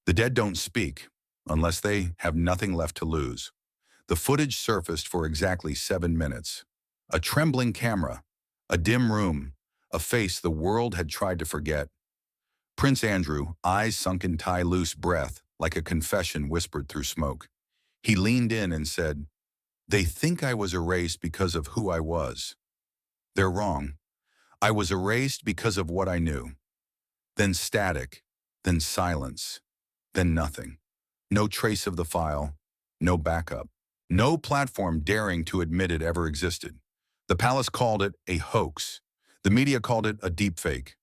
The dead don't speak unless they have nothing left to lose. The footage surfaced for exactly 7 minutes. A trembling camera, a dim room, a face the world had tried to forget. Prince Andrew, eyes sunken, tie loose, breath like a confession whispered through smoke. He leaned in and said, "They think I was erased because of who I was. They're wrong. I was erased because of what I knew." Then static, then silence, then nothing. No trace of the file, no backup, no platform daring to admit it ever existed. The palace called it a hoax. The media called it a deepfake.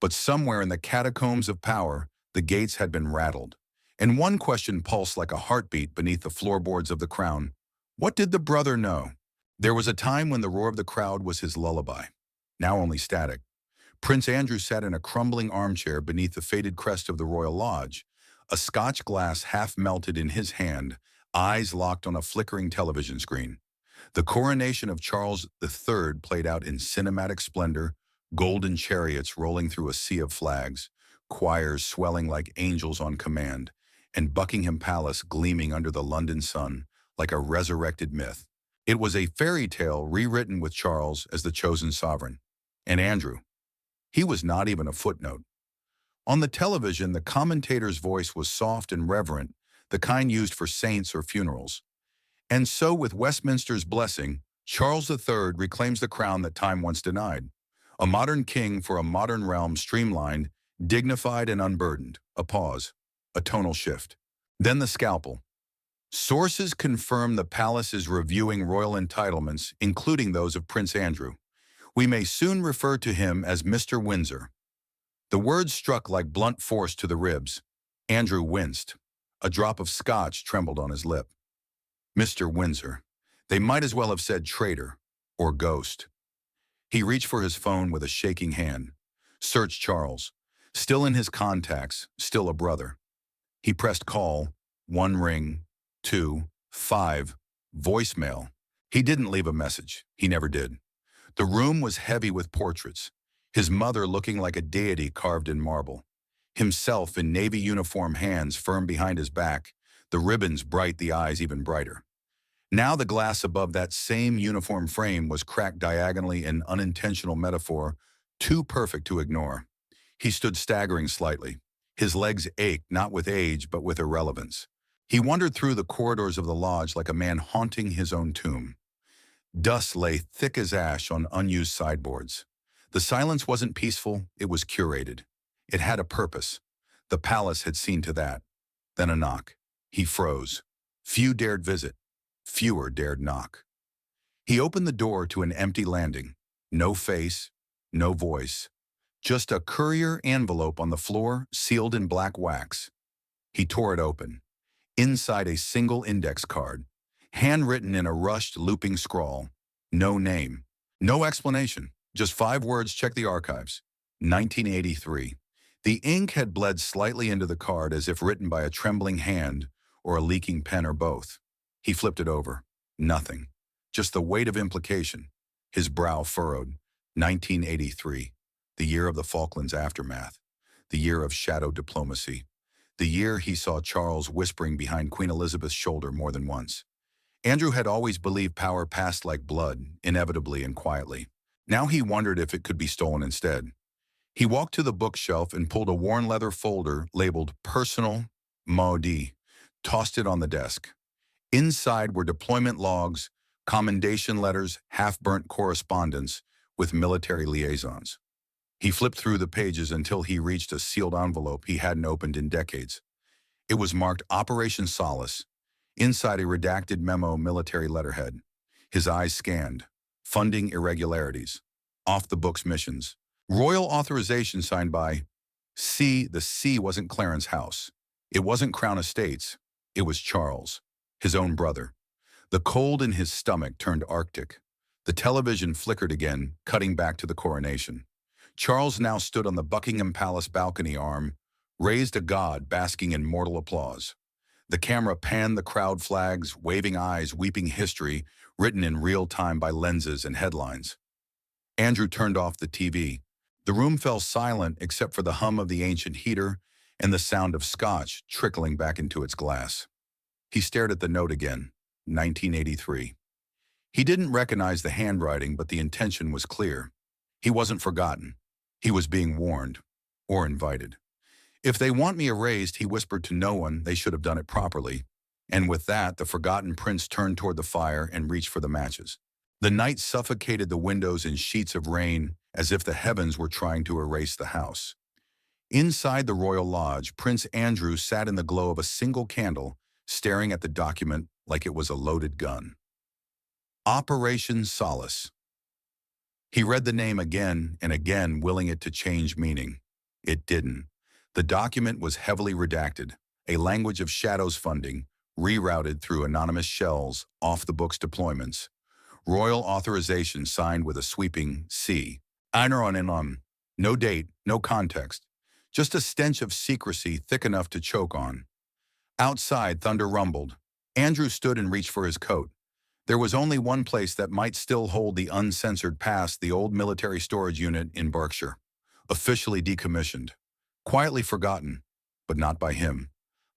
But somewhere in the catacombs of power, the gates had been rattled. And one question pulsed like a heartbeat beneath the floorboards of the crown. What did the brother know? There was a time when the roar of the crowd was his lullaby. Now only static. Prince Andrew sat in a crumbling armchair beneath the faded crest of the royal lodge, a Scotch glass half melted in his hand, eyes locked on a flickering television screen. The coronation of Charles III played out in cinematic splendor, golden chariots rolling through a sea of flags, choirs swelling like angels on command, and Buckingham Palace gleaming under the London sun like a resurrected myth. It was a fairy tale rewritten with Charles as the chosen sovereign. And Andrew, he was not even a footnote. On the television, the commentator's voice was soft and reverent, the kind used for saints or funerals. And so, with Westminster's blessing, Charles III reclaims the crown that time once denied. A modern king for a modern realm, streamlined, dignified and unburdened. A pause, a tonal shift. Then the scalpel. Sources confirm the palace is reviewing royal entitlements, including those of Prince Andrew. We may soon refer to him as Mr. Windsor. The words struck like blunt force to the ribs. Andrew winced. A drop of scotch trembled on his lip. Mr. Windsor. They might as well have said traitor or ghost. He reached for his phone with a shaking hand. Searched Charles. Still in his contacts, still a brother. He pressed call, 1 ring, 2, 5, voicemail. He didn't leave a message. He never did. The room was heavy with portraits. His mother looking like a deity carved in marble. Himself in navy uniform, hands firm behind his back, the ribbons bright, the eyes even brighter. Now the glass above that same uniform frame was cracked diagonally in unintentional metaphor, too perfect to ignore. He stood staggering slightly. His legs ached, not with age, but with irrelevance. He wandered through the corridors of the lodge like a man haunting his own tomb. Dust lay thick as ash on unused sideboards. The silence wasn't peaceful, it was curated. It had a purpose. The palace had seen to that. Then a knock. He froze. Few dared visit. Fewer dared knock. He opened the door to an empty landing. No face, no voice. Just a courier envelope on the floor, sealed in black wax. He tore it open. Inside a single index card, handwritten in a rushed, looping scrawl. No name. No explanation. Just 5 words, check the archives. 1983. The ink had bled slightly into the card as if written by a trembling hand or a leaking pen or both. He flipped it over. Nothing. Just the weight of implication. His brow furrowed. 1983. The year of the Falklands aftermath. The year of shadow diplomacy. The year he saw Charles whispering behind Queen Elizabeth's shoulder more than once. Andrew had always believed power passed like blood, inevitably and quietly. Now he wondered if it could be stolen instead. He walked to the bookshelf and pulled a worn leather folder labeled Personal Maudit, tossed it on the desk. Inside were deployment logs, commendation letters, half-burnt correspondence with military liaisons. He flipped through the pages until he reached a sealed envelope he hadn't opened in decades. It was marked Operation Solace. Inside a redacted memo, military letterhead. His eyes scanned. Funding irregularities. Off-the-books missions. Royal authorization signed by C. The C wasn't Clarence House. It wasn't Crown Estates. It was Charles, his own brother. The cold in his stomach turned arctic. The television flickered again, cutting back to the coronation. Charles now stood on the Buckingham Palace balcony arm, raised a god basking in mortal applause. The camera panned the crowd, flags, waving eyes, weeping history, written in real time by lenses and headlines. Andrew turned off the TV. The room fell silent except for the hum of the ancient heater and the sound of scotch trickling back into its glass. He stared at the note again, 1983. He didn't recognize the handwriting, but the intention was clear. He wasn't forgotten. He was being warned, or invited. If they want me erased, he whispered to no one, they should have done it properly. And with that, the forgotten prince turned toward the fire and reached for the matches. The night suffocated the windows in sheets of rain, as if the heavens were trying to erase the house. Inside the royal lodge, Prince Andrew sat in the glow of a single candle, staring at the document like it was a loaded gun. Operation Solace. He read the name again and again, willing it to change meaning. It didn't. The document was heavily redacted, a language of shadows funding, rerouted through anonymous shells, off-the-books deployments. Royal authorization signed with a sweeping C. No date, no context. Just a stench of secrecy thick enough to choke on. Outside, thunder rumbled. Andrew stood and reached for his coat. There was only one place that might still hold the uncensored past, the old military storage unit in Berkshire. Officially decommissioned. Quietly forgotten, but not by him.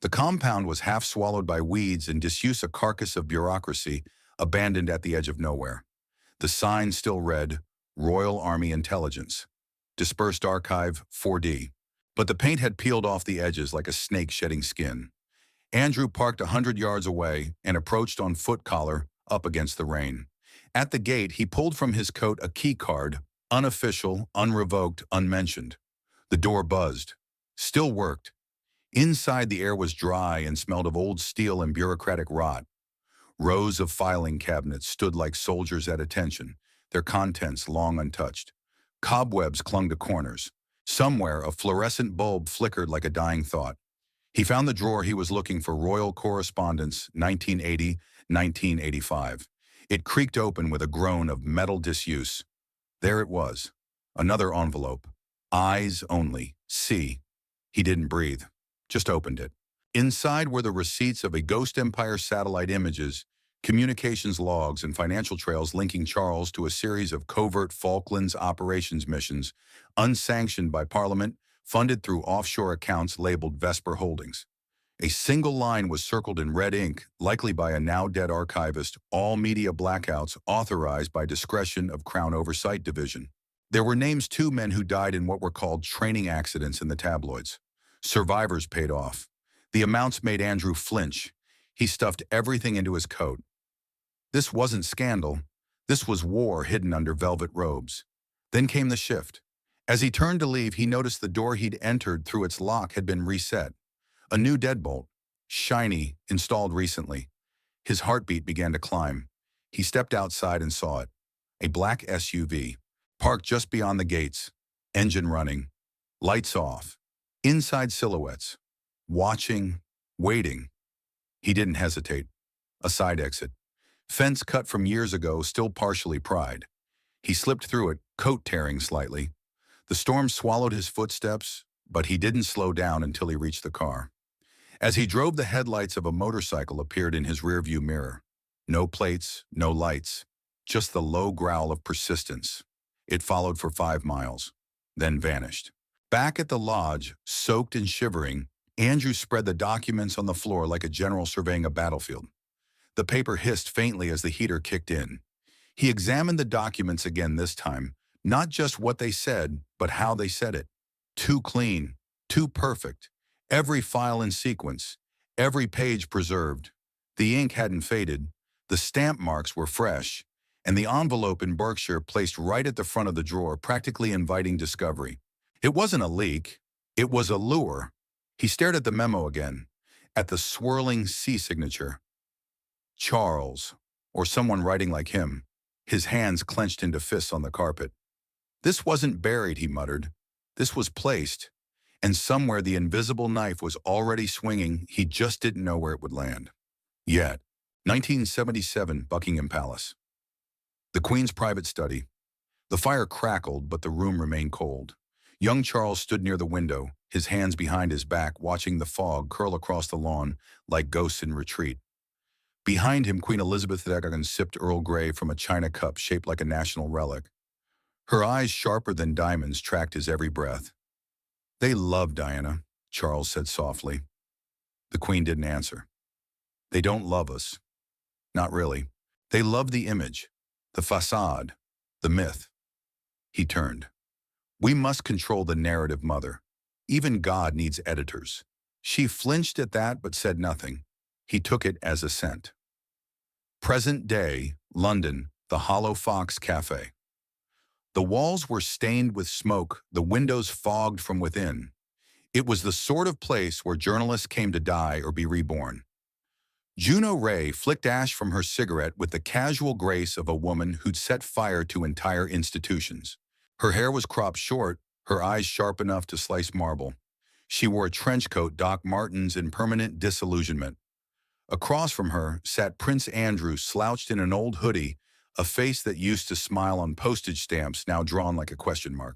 The compound was half swallowed by weeds and disuse, a carcass of bureaucracy, abandoned at the edge of nowhere. The sign still read, Royal Army Intelligence. Dispersed Archive 4D. But the paint had peeled off the edges like a snake shedding skin. Andrew parked 100 yards away and approached on foot collar, up against the rain. At the gate, he pulled from his coat a key card, unofficial, unrevoked, unmentioned. The door buzzed. Still worked. Inside, the air was dry and smelled of old steel and bureaucratic rot. Rows of filing cabinets stood like soldiers at attention, their contents long untouched. Cobwebs clung to corners. Somewhere, a fluorescent bulb flickered like a dying thought. He found the drawer he was looking for, Royal Correspondence, 1980-1985. It creaked open with a groan of metal disuse. There it was. Another envelope. Eyes only. C. He didn't breathe. Just opened it. Inside were the receipts of a Ghost Empire satellite images, communications logs, and financial trails linking Charles to a series of covert Falklands operations missions, unsanctioned by Parliament, funded through offshore accounts labeled Vesper Holdings. A single line was circled in red ink, likely by a now-dead archivist, all media blackouts authorized by discretion of Crown Oversight Division. There were names, 2 men who died in what were called training accidents in the tabloids. Survivors paid off. The amounts made Andrew flinch. He stuffed everything into his coat. This wasn't scandal. This was war hidden under velvet robes. Then came the shift. As he turned to leave, he noticed the door he'd entered through its lock had been reset. A new deadbolt, shiny, installed recently. His heartbeat began to climb. He stepped outside and saw it. A black SUV, parked just beyond the gates. Engine running. Lights off. Inside silhouettes. Watching. Waiting. He didn't hesitate. A side exit. Fence cut from years ago, still partially pried. He slipped through it, coat tearing slightly. The storm swallowed his footsteps, but he didn't slow down until he reached the car. As he drove, the headlights of a motorcycle appeared in his rearview mirror. No plates, no lights, just the low growl of persistence. It followed for 5 miles, then vanished. Back at the lodge, soaked and shivering, Andrew spread the documents on the floor like a general surveying a battlefield. The paper hissed faintly as the heater kicked in. He examined the documents again this time, not just what they said, but how they said it. Too clean, too perfect. Every file in sequence, every page preserved. The ink hadn't faded, the stamp marks were fresh, and the envelope in Berkshire placed right at the front of the drawer, practically inviting discovery. It wasn't a leak, it was a lure. He stared at the memo again, at the swirling C signature. Charles, or someone writing like him, his hands clenched into fists on the carpet. This wasn't buried, he muttered. This was placed, and somewhere the invisible knife was already swinging. He just didn't know where it would land. Yet, 1977, Buckingham Palace. The Queen's private study. The fire crackled, but the room remained cold. Young Charles stood near the window, his hands behind his back, watching the fog curl across the lawn like ghosts in retreat. Behind him, Queen Elizabeth II sipped Earl Grey from a china cup shaped like a national relic. Her eyes, sharper than diamonds, tracked his every breath. They loved Diana. Charles said softly. The Queen didn't answer. They don't love us. Not really. They love the image, the facade, the myth. He turned. We must control the narrative, Mother. Even God needs editors. She flinched at that but said nothing. He took it as assent. Present day, London, the Hollow Fox Cafe. The walls were stained with smoke, the windows fogged from within. It was the sort of place where journalists came to die or be reborn. Juno Ray flicked ash from her cigarette with the casual grace of a woman who'd set fire to entire institutions. Her hair was cropped short, her eyes sharp enough to slice marble. She wore a trench coat Doc Martens in permanent disillusionment. Across from her sat Prince Andrew slouched in an old hoodie, a face that used to smile on postage stamps now drawn like a question mark.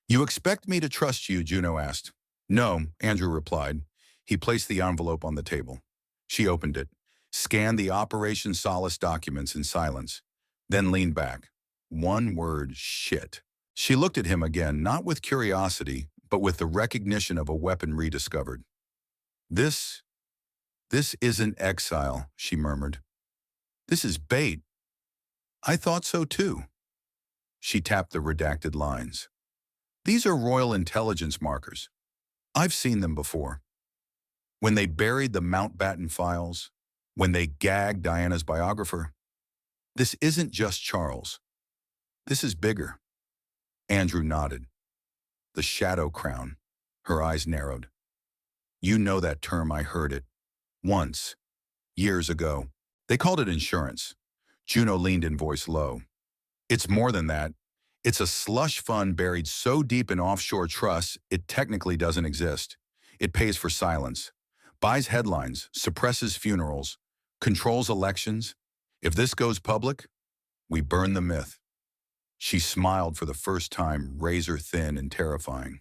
You expect me to trust you, Juno asked. No, Andrew replied. He placed the envelope on the table. She opened it, scanned the Operation Solace documents in silence, then leaned back. One word, shit. She looked at him again, not with curiosity, but with the recognition of a weapon rediscovered. This isn't exile, she murmured. This is bait. I thought so too. She tapped the redacted lines. These are Royal Intelligence markers. I've seen them before. When they buried the Mountbatten files, when they gagged Diana's biographer. This isn't just Charles. This is bigger. Andrew nodded. The shadow crown. Her eyes narrowed. You know that term, I heard it. Once. Years ago. They called it insurance. Juno leaned in, voice low. It's more than that. It's a slush fund buried so deep in offshore trusts it technically doesn't exist. It pays for silence, buys headlines, suppresses funerals, controls elections. If this goes public, we burn the myth. She smiled for the first time, razor thin and terrifying.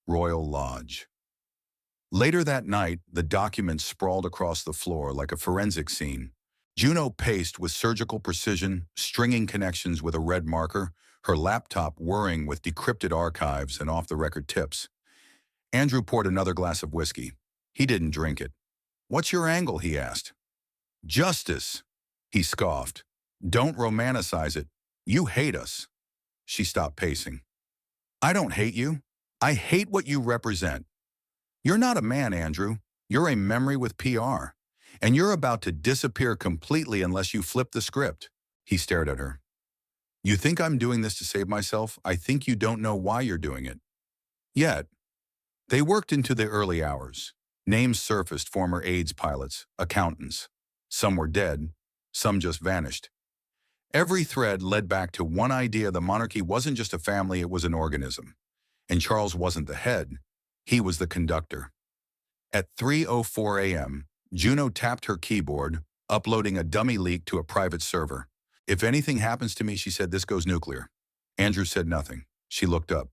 Royal Lodge. Later that night, the documents sprawled across the floor like a forensic scene. Juno paced with surgical precision, stringing connections with a red marker, her laptop whirring with decrypted archives and off-the-record tips. Andrew poured another glass of whiskey. He didn't drink it. What's your angle, he asked. Justice, he scoffed. Don't romanticize it. You hate us. She stopped pacing. I don't hate you. I hate what you represent. You're not a man, Andrew. You're a memory with PR. And you're about to disappear completely unless you flip the script. He stared at her. You think I'm doing this to save myself? I think you don't know why you're doing it. Yet, they worked into the early hours. Names surfaced, former AIDS pilots, accountants. Some were dead, some just vanished. Every thread led back to one idea: the monarchy wasn't just a family, it was an organism. And Charles wasn't the head, he was the conductor. At 3:04 a.m., Juno tapped her keyboard, uploading a dummy leak to a private server. If anything happens to me, she said, this goes nuclear. Andrew said nothing. She looked up.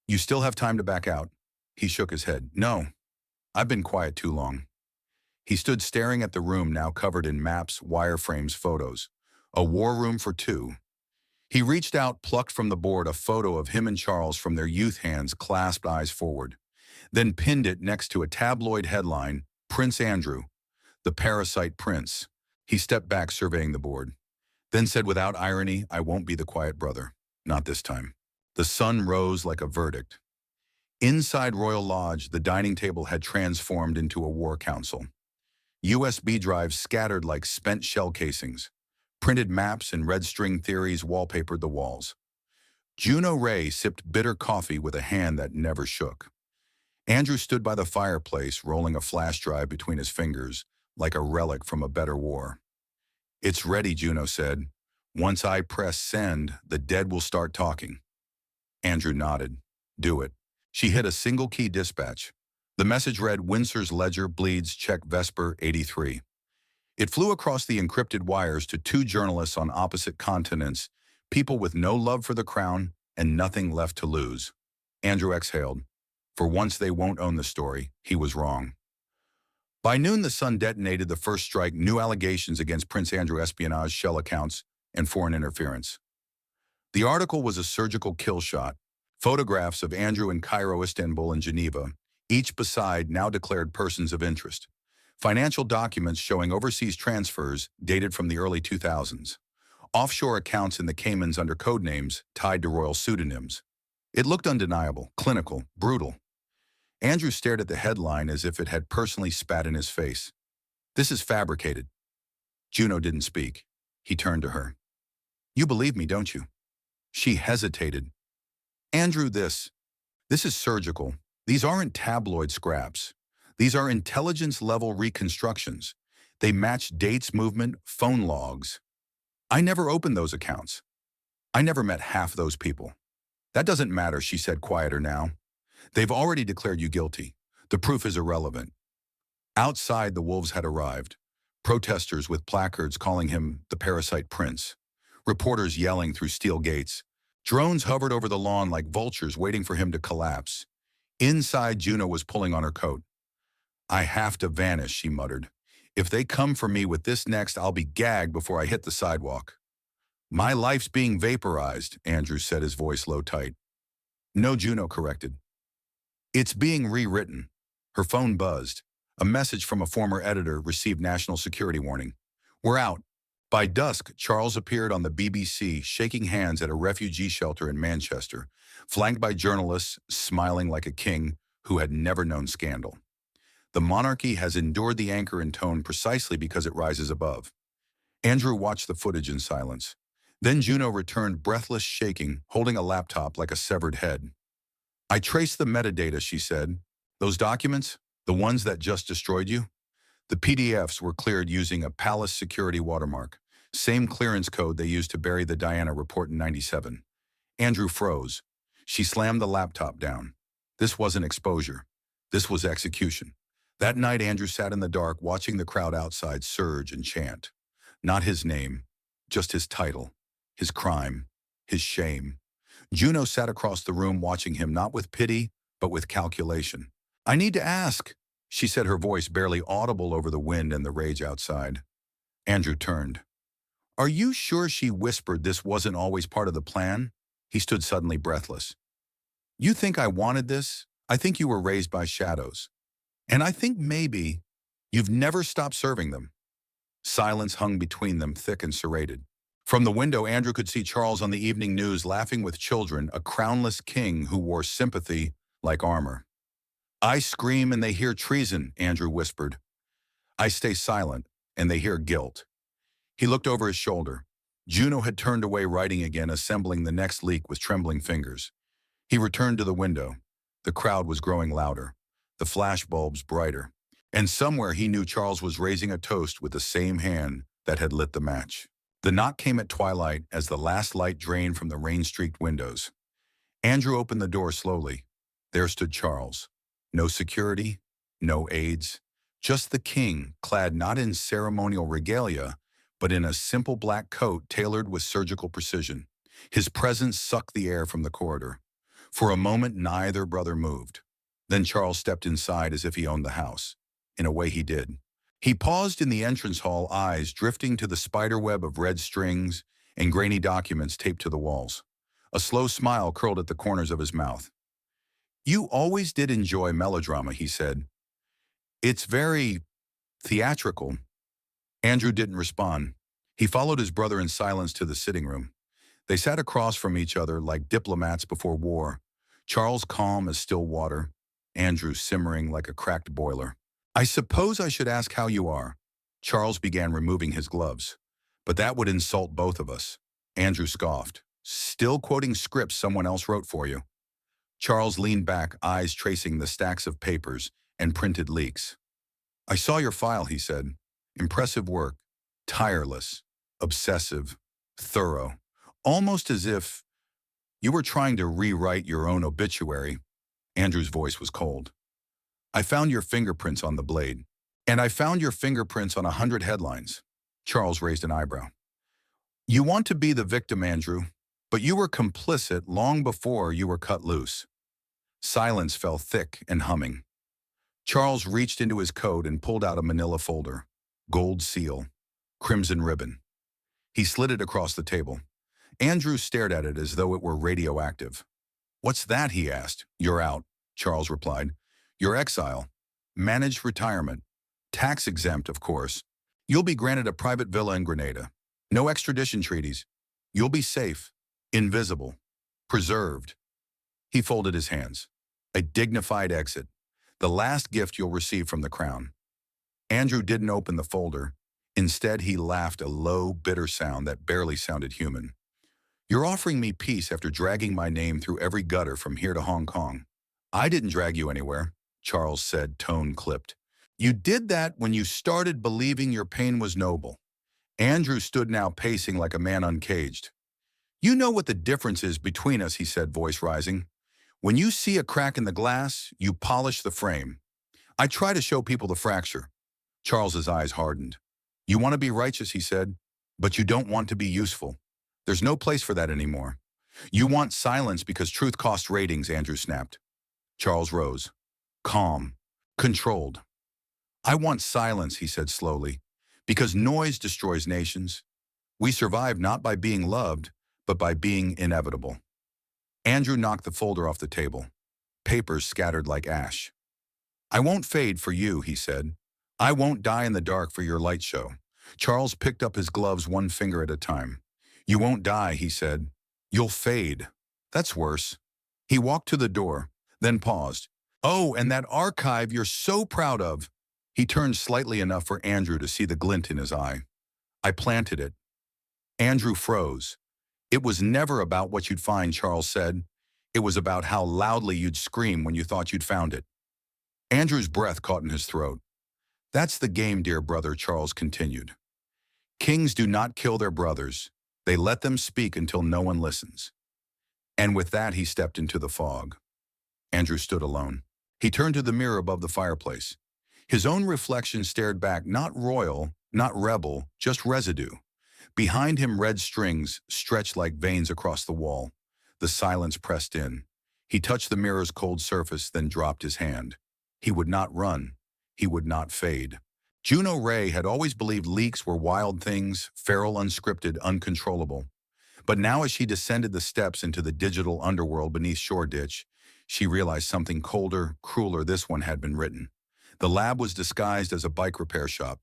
You still have time to back out? He shook his head. No, I've been quiet too long. He stood staring at the room now covered in maps, wireframes, photos. A war room for two. He reached out, plucked from the board a photo of him and Charles from their youth hands, clasped, eyes forward. Then pinned it next to a tabloid headline, Prince Andrew, the parasite prince. He stepped back, surveying the board. Then said without irony, I won't be the quiet brother. Not this time. The sun rose like a verdict. Inside Royal Lodge, the dining table had transformed into a war council. USB drives scattered like spent shell casings. Printed maps and red string theories wallpapered the walls. Juno Ray sipped bitter coffee with a hand that never shook. Andrew stood by the fireplace, rolling a flash drive between his fingers, like a relic from a better war. It's ready, Juno said. Once I press send, the dead will start talking. Andrew nodded. Do it. She hit a single-key dispatch. The message read, Windsor's ledger bleeds, check Vesper 83. It flew across the encrypted wires to two journalists on opposite continents, people with no love for the crown and nothing left to lose. Andrew exhaled. For once they won't own the story. He was wrong. By noon, the Sun detonated the first strike, new allegations against Prince Andrew: espionage, shell accounts, and foreign interference. The article was a surgical kill shot. Photographs of Andrew in Cairo, Istanbul, and Geneva, each beside now declared persons of interest. Financial documents showing overseas transfers dated from the early 2000s. Offshore accounts in the Caymans under code names tied to royal pseudonyms. It looked undeniable, clinical, brutal. Andrew stared at the headline as if it had personally spat in his face. This is fabricated. Juno didn't speak. He turned to her. You believe me, don't you? She hesitated. Andrew, this is surgical. These aren't tabloid scraps. These are intelligence-level reconstructions. They match dates, movement, phone logs. I never opened those accounts. I never met half those people. That doesn't matter, she said, quieter now. They've already declared you guilty. The proof is irrelevant. Outside, the wolves had arrived. Protesters with placards calling him the parasite prince. Reporters yelling through steel gates. Drones hovered over the lawn like vultures waiting for him to collapse. Inside, Juno was pulling on her coat. I have to vanish, she muttered. If they come for me with this next, I'll be gagged before I hit the sidewalk. My life's being vaporized, Andrew said, his voice low tight. No, Juno corrected. It's being rewritten. Her phone buzzed. A message from a former editor received national security warning. We're out. By dusk, Charles appeared on the BBC, shaking hands at a refugee shelter in Manchester, flanked by journalists, smiling like a king who had never known scandal. The monarchy has endured the anchor in tone precisely because it rises above. Andrew watched the footage in silence. Then Juno returned, breathless, shaking, holding a laptop like a severed head. I traced the metadata, she said. Those documents, the ones that just destroyed you? The PDFs were cleared using a palace security watermark, same clearance code they used to bury the Diana report in '97. Andrew froze. She slammed the laptop down. This wasn't exposure. This was execution. That night, Andrew sat in the dark, watching the crowd outside surge and chant. Not his name, just his title, his crime, his shame. Juno sat across the room watching him, not with pity, but with calculation. I need to ask, she said, her voice barely audible over the wind and the rage outside. Andrew turned. Are you sure, she whispered, this wasn't always part of the plan? He stood suddenly breathless. You think I wanted this? I think you were raised by shadows. And I think maybe you've never stopped serving them. Silence hung between them, thick and serrated. From the window, Andrew could see Charles on the evening news laughing with children, a crownless king who wore sympathy like armor. I scream and they hear treason, Andrew whispered. I stay silent and they hear guilt. He looked over his shoulder. Juno had turned away, writing again, assembling the next leak with trembling fingers. He returned to the window. The crowd was growing louder, the flashbulbs brighter. And somewhere he knew Charles was raising a toast with the same hand that had lit the match. The knock came at twilight as the last light drained from the rain-streaked windows. Andrew opened the door slowly. There stood Charles. No security, no aides, just the king, clad not in ceremonial regalia, but in a simple black coat tailored with surgical precision. His presence sucked the air from the corridor. For a moment, neither brother moved. Then Charles stepped inside as if he owned the house. In a way, he did. He paused in the entrance hall, eyes drifting to the spiderweb of red strings and grainy documents taped to the walls. A slow smile curled at the corners of his mouth. You always did enjoy melodrama, he said. It's very theatrical. Andrew didn't respond. He followed his brother in silence to the sitting room. They sat across from each other like diplomats before war. Charles calm as still water, Andrew simmering like a cracked boiler. I suppose I should ask how you are. Charles began removing his gloves. But that would insult both of us. Andrew scoffed. Still quoting scripts someone else wrote for you. Charles leaned back, eyes tracing the stacks of papers and printed leaks. I saw your file, he said. Impressive work. Tireless. Obsessive. Thorough. Almost as if you were trying to rewrite your own obituary. Andrew's voice was cold. I found your fingerprints on the blade. And I found your fingerprints on 100 headlines. Charles raised an eyebrow. You want to be the victim, Andrew, but you were complicit long before you were cut loose. Silence fell thick and humming. Charles reached into his coat and pulled out a manila folder. Gold seal. Crimson ribbon. He slid it across the table. Andrew stared at it as though it were radioactive. What's that, he asked. You're out, Charles replied. Your exile, managed retirement, tax-exempt, of course. You'll be granted a private villa in Grenada. No extradition treaties. You'll be safe, invisible, preserved. He folded his hands. A dignified exit. The last gift you'll receive from the crown. Andrew didn't open the folder. Instead, he laughed a low, bitter sound that barely sounded human. You're offering me peace after dragging my name through every gutter from here to Hong Kong. I didn't drag you anywhere, Charles said, tone clipped. You did that when you started believing your pain was noble. Andrew stood now pacing like a man uncaged. You know what the difference is between us, he said, voice rising. When you see a crack in the glass, you polish the frame. I try to show people the fracture. Charles's eyes hardened. You want to be righteous, he said, but you don't want to be useful. There's no place for that anymore. You want silence because truth costs ratings, Andrew snapped. Charles rose. Calm. Controlled. I want silence, he said slowly, because noise destroys nations. We survive not by being loved, but by being inevitable. Andrew knocked the folder off the table. Papers scattered like ash. I won't fade for you, he said. I won't die in the dark for your light show. Charles picked up his gloves one finger at a time. You won't die, he said. You'll fade. That's worse. He walked to the door, then paused. Oh, and that archive you're so proud of. He turned slightly enough for Andrew to see the glint in his eye. I planted it. Andrew froze. It was never about what you'd find, Charles said. It was about how loudly you'd scream when you thought you'd found it. Andrew's breath caught in his throat. That's the game, dear brother, Charles continued. Kings do not kill their brothers. They let them speak until no one listens. And with that, he stepped into the fog. Andrew stood alone. He turned to the mirror above the fireplace. His own reflection stared back, not royal, not rebel, just residue. Behind him, red strings stretched like veins across the wall. The silence pressed in. He touched the mirror's cold surface, then dropped his hand. He would not run. He would not fade. Juno Ray had always believed leaks were wild things, feral, unscripted, uncontrollable. But now as she descended the steps into the digital underworld beneath Shoreditch, she realized something colder, crueler. This one had been written. The lab was disguised as a bike repair shop.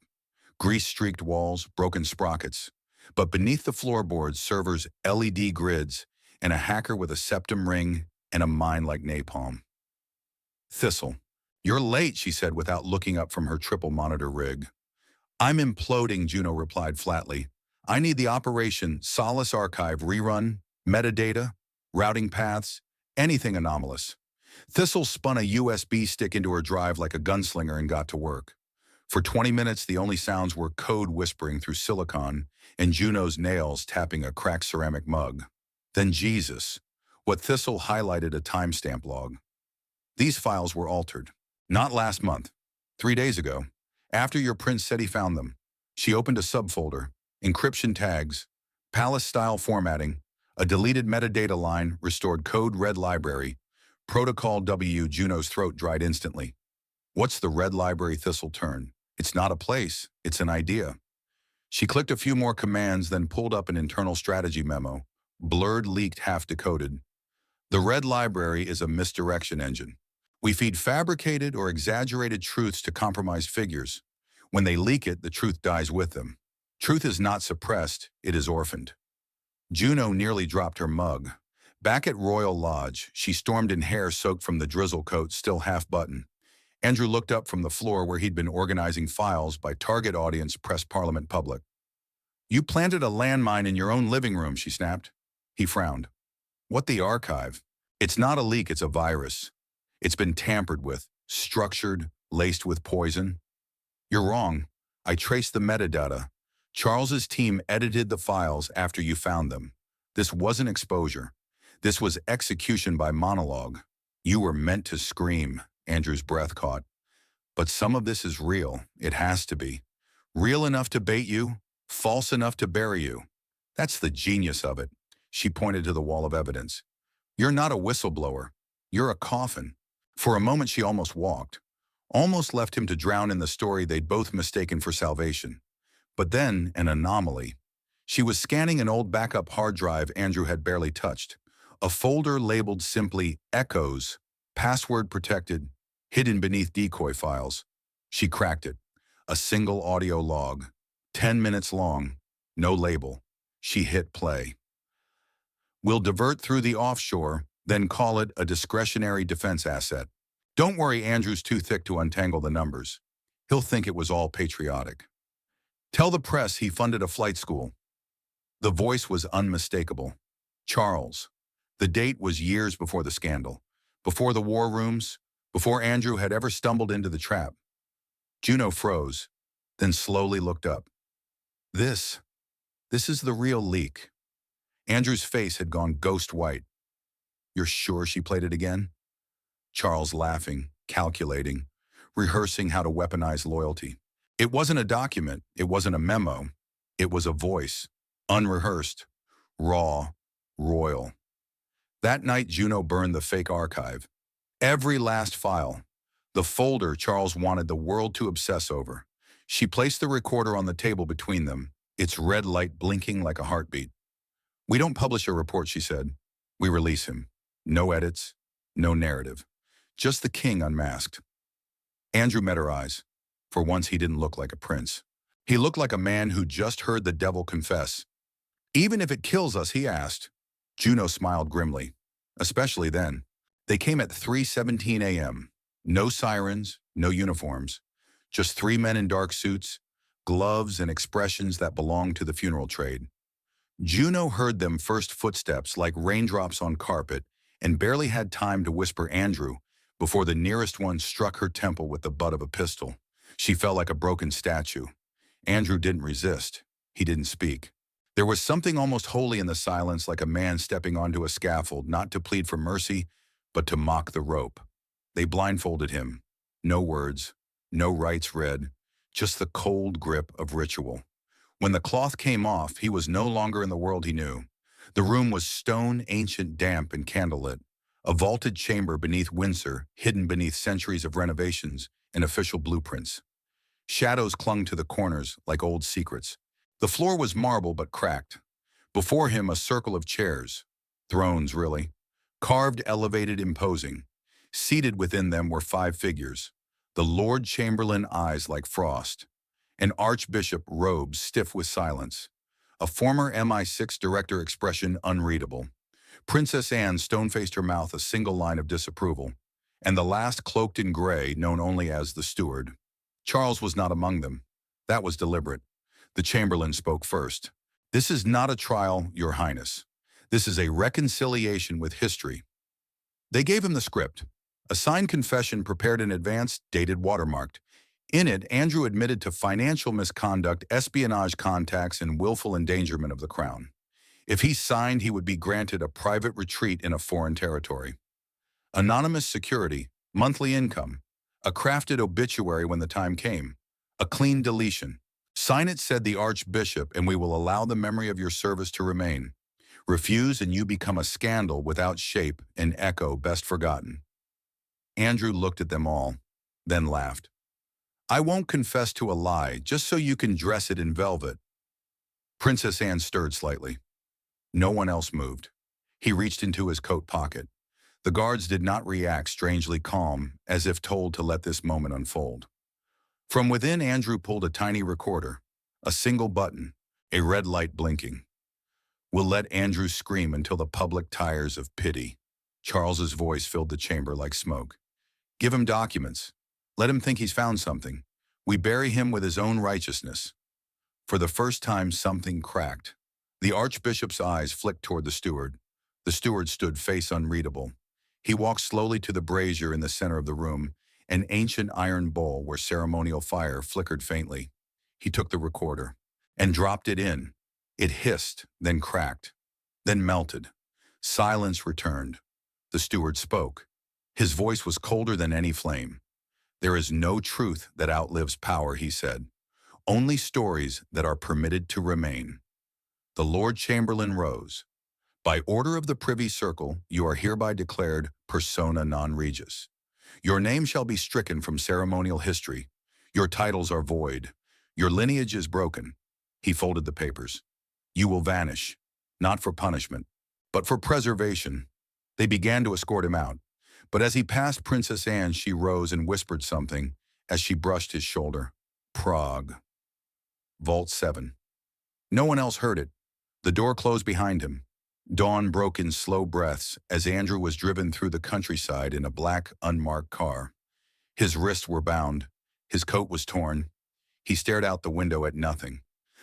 Grease-streaked walls, broken sprockets. But beneath the floorboards, servers, LED grids, and a hacker with a septum ring and a mind like napalm. Thistle. You're late, she said without looking up from her triple monitor rig. I'm imploding, Juno replied flatly. I need the Operation Solace Archive rerun, metadata, routing paths, anything anomalous. Thistle spun a USB stick into her drive like a gunslinger and got to work. For 20 minutes, the only sounds were code whispering through silicon and Juno's nails tapping a cracked ceramic mug. Then Jesus, what Thistle highlighted a timestamp log. These files were altered. Not last month. 3 days ago. After your prince said he found them. She opened a subfolder. Encryption tags. Palace-style formatting. A deleted metadata line. Restored code red library. Protocol W. Juno's throat dried instantly. What's the red library? Thistle turned. It's not a place. It's an idea. She clicked a few more commands, then pulled up an internal strategy memo. Blurred, leaked, half-decoded. The red library is a misdirection engine. We feed fabricated or exaggerated truths to compromised figures. When they leak it, the truth dies with them. Truth is not suppressed, it is orphaned. Juno nearly dropped her mug. Back at Royal Lodge, she stormed in hair soaked from the drizzle coat still half-buttoned. Andrew looked up from the floor where he'd been organizing files by target audience press parliament public. You planted a landmine in your own living room, she snapped. He frowned. What the archive? It's not a leak, it's a virus. It's been tampered with, structured, laced with poison. You're wrong. I traced the metadata. Charles's team edited the files after you found them. This wasn't exposure. This was execution by monologue. You were meant to scream, Andrew's breath caught. But some of this is real. It has to be. Real enough to bait you, false enough to bury you. That's the genius of it. She pointed to the wall of evidence. You're not a whistleblower. You're a coffin. For a moment she almost walked. Almost left him to drown in the story they'd both mistaken for salvation. But then, an anomaly. She was scanning an old backup hard drive Andrew had barely touched. A folder labeled simply Echoes, password protected, hidden beneath decoy files. She cracked it. A single audio log, 10 minutes long, no label. She hit play. We'll divert through the offshore, then call it a discretionary defense asset. Don't worry, Andrew's too thick to untangle the numbers. He'll think it was all patriotic. Tell the press he funded a flight school. The voice was unmistakable. Charles. The date was years before the scandal, before the war rooms, before Andrew had ever stumbled into the trap. Juno froze, then slowly looked up. This is the real leak. Andrew's face had gone ghost white. You're sure she played it again? Charles laughing, calculating, rehearsing how to weaponize loyalty. It wasn't a document, it wasn't a memo. It was a voice, unrehearsed, raw, royal. That night, Juno burned the fake archive. Every last file. The folder Charles wanted the world to obsess over. She placed the recorder on the table between them, its red light blinking like a heartbeat. We don't publish a report, she said. We release him. No edits, no narrative. Just the king unmasked. Andrew met her eyes. For once, he didn't look like a prince. He looked like a man who just heard the devil confess. Even if it kills us, he asked. Juno smiled grimly. Especially then. They came at 3:17 a.m. No sirens, no uniforms. Just 3 men in dark suits, gloves and expressions that belonged to the funeral trade. Juno heard them first footsteps like raindrops on carpet and barely had time to whisper Andrew before the nearest one struck her temple with the butt of a pistol. She fell like a broken statue. Andrew didn't resist. He didn't speak. There was something almost holy in the silence, like a man stepping onto a scaffold, not to plead for mercy, but to mock the rope. They blindfolded him. No words, no rites read, just the cold grip of ritual. When the cloth came off, he was no longer in the world he knew. The room was stone, ancient, damp, and candlelit. A vaulted chamber beneath Windsor, hidden beneath centuries of renovations and official blueprints. Shadows clung to the corners like old secrets. The floor was marble but cracked. Before him, a circle of chairs. Thrones, really. Carved, elevated, imposing. Seated within them were 5 figures. The Lord Chamberlain, eyes like frost. An archbishop, robes stiff with silence. A former MI6 director, expression unreadable. Princess Anne stone-faced her mouth, a single line of disapproval. And the last, cloaked in gray, known only as the steward. Charles was not among them. That was deliberate. The Chamberlain spoke first. This is not a trial, Your Highness. This is a reconciliation with history. They gave him the script. A signed confession prepared in advance, dated, watermarked. In it, Andrew admitted to financial misconduct, espionage contacts, and willful endangerment of the crown. If he signed, he would be granted a private retreat in a foreign territory. Anonymous security, monthly income, a crafted obituary when the time came, a clean deletion. Sign it, said the Archbishop, and we will allow the memory of your service to remain. Refuse and you become a scandal without shape, an echo best forgotten. Andrew looked at them all, then laughed. I won't confess to a lie, just so you can dress it in velvet. Princess Anne stirred slightly. No one else moved. He reached into his coat pocket. The guards did not react, strangely calm, as if told to let this moment unfold. From within, Andrew pulled a tiny recorder, a single button, a red light blinking. We'll let Andrew scream until the public tires of pity. Charles's voice filled the chamber like smoke. Give him documents. Let him think he's found something. We bury him with his own righteousness. For the first time, something cracked. The Archbishop's eyes flicked toward the steward. The steward stood, face unreadable. He walked slowly to the brazier in the center of the room, an ancient iron bowl where ceremonial fire flickered faintly. He took the recorder and dropped it in. It hissed, then cracked, then melted. Silence returned. The steward spoke. His voice was colder than any flame. There is no truth that outlives power, he said. Only stories that are permitted to remain. The Lord Chamberlain rose. By order of the Privy Circle, you are hereby declared persona non regis. Your name shall be stricken from ceremonial history. Your titles are void. Your lineage is broken. He folded the papers. You will vanish, not for punishment, but for preservation. They began to escort him out. But as he passed Princess Anne, she rose and whispered something as she brushed his shoulder. Prague. Vault 7. No one else heard it. The door closed behind him. Dawn broke in slow breaths as Andrew was driven through the countryside in a black, unmarked car. His wrists were bound. His coat was torn. He stared out the window at nothing.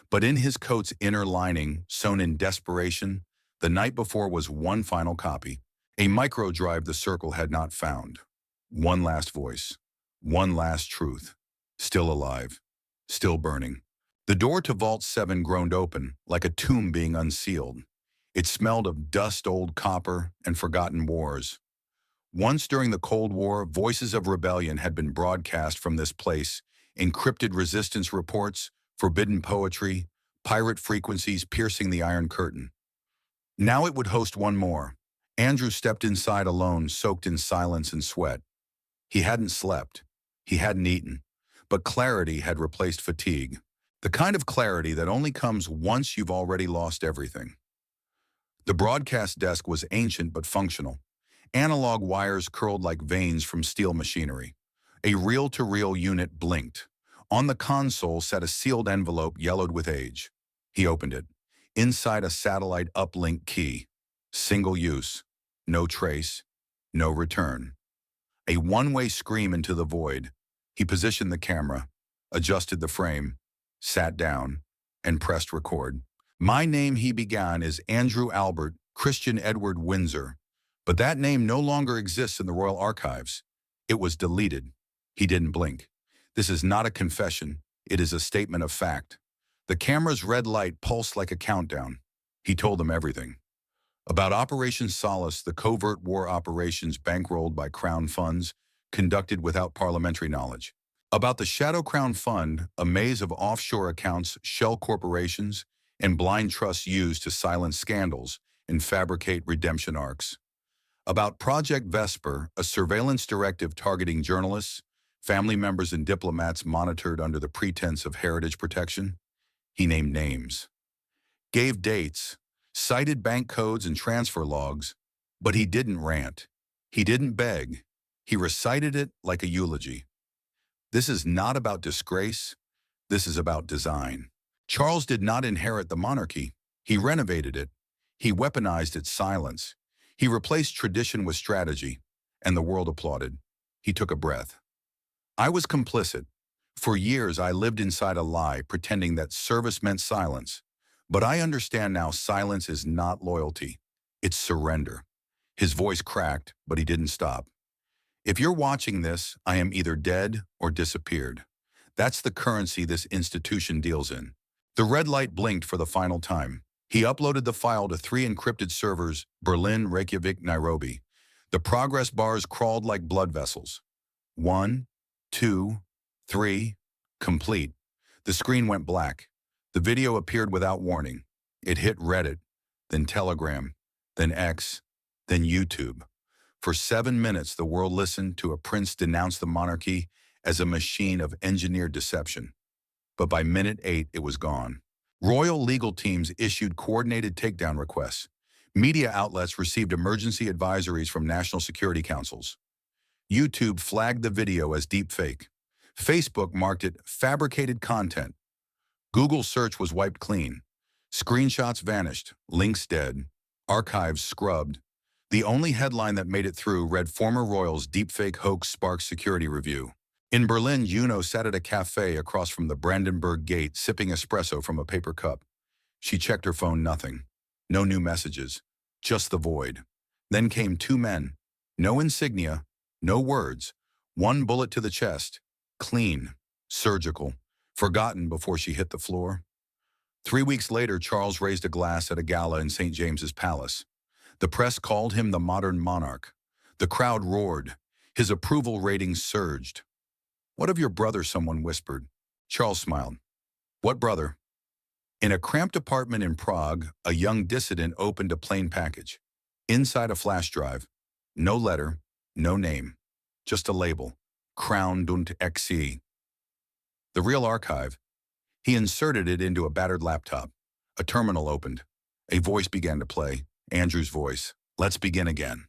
But in his coat's inner lining, sewn in desperation, the night before was one final copy. A microdrive the circle had not found. One last voice. One last truth. Still alive. Still burning. The door to Vault 7 groaned open, like a tomb being unsealed. It smelled of dust, old copper, and forgotten wars. Once during the Cold War, voices of rebellion had been broadcast from this place, encrypted resistance reports, forbidden poetry, pirate frequencies piercing the Iron Curtain. Now it would host one more. Andrew stepped inside alone, soaked in silence and sweat. He hadn't slept. He hadn't eaten. But clarity had replaced fatigue. The kind of clarity that only comes once you've already lost everything. The broadcast desk was ancient but functional. Analog wires curled like veins from steel machinery. A reel-to-reel unit blinked. On the console sat a sealed envelope yellowed with age. He opened it. Inside a satellite uplink key. Single use. No trace. No return. A one-way scream into the void. He positioned the camera, adjusted the frame, sat down, and pressed record. My name, he began, is Andrew Albert Christian Edward Windsor, but that name no longer exists in the Royal Archives. It was deleted. He didn't blink. This is not a confession. It is a statement of fact. The camera's red light pulsed like a countdown. He told them everything. About Operation Solace, the covert war operations bankrolled by Crown funds, conducted without parliamentary knowledge. About the Shadow Crown Fund, a maze of offshore accounts, shell corporations, and blind trusts used to silence scandals and fabricate redemption arcs. About Project Vesper, a surveillance directive targeting journalists, family members, and diplomats monitored under the pretense of heritage protection. He named names, gave dates, cited bank codes and transfer logs, but he didn't rant. He didn't beg. He recited it like a eulogy. This is not about disgrace. This is about design. Charles did not inherit the monarchy. He renovated it. He weaponized its silence. He replaced tradition with strategy, and the world applauded. He took a breath. I was complicit. For years, I lived inside a lie, pretending that service meant silence. But I understand now silence is not loyalty. It's surrender. His voice cracked, but he didn't stop. If you're watching this, I am either dead or disappeared. That's the currency this institution deals in. The red light blinked for the final time. He uploaded the file to 3 encrypted servers, Berlin, Reykjavik, Nairobi. The progress bars crawled like blood vessels. 1, 2, 3, complete. The screen went black. The video appeared without warning. It hit Reddit, then Telegram, then X, then YouTube. For 7 minutes, the world listened to a prince denounce the monarchy as a machine of engineered deception. But by minute 8, it was gone. Royal legal teams issued coordinated takedown requests. Media outlets received emergency advisories from national security councils. YouTube flagged the video as deepfake. Facebook marked it fabricated content. Google search was wiped clean. Screenshots vanished, links dead, archives scrubbed. The only headline that made it through read former royals deepfake hoax sparks security review. In Berlin, Juno sat at a cafe across from the Brandenburg Gate sipping espresso from a paper cup. She checked her phone, nothing. No new messages, just the void. Then came 2 men. No insignia, no words. 1 bullet to the chest. Clean, surgical, forgotten before she hit the floor. 3 weeks later, Charles raised a glass at a gala in St. James's Palace. The press called him the modern monarch. The crowd roared. His approval ratings surged. What of your brother? Someone whispered. Charles smiled. What brother? In a cramped apartment in Prague, a young dissident opened a plain package. Inside a flash drive. No letter, no name. Just a label. Crown und XE. The real archive. He inserted it into a battered laptop. A terminal opened. A voice began to play. Andrew's voice. Let's begin again.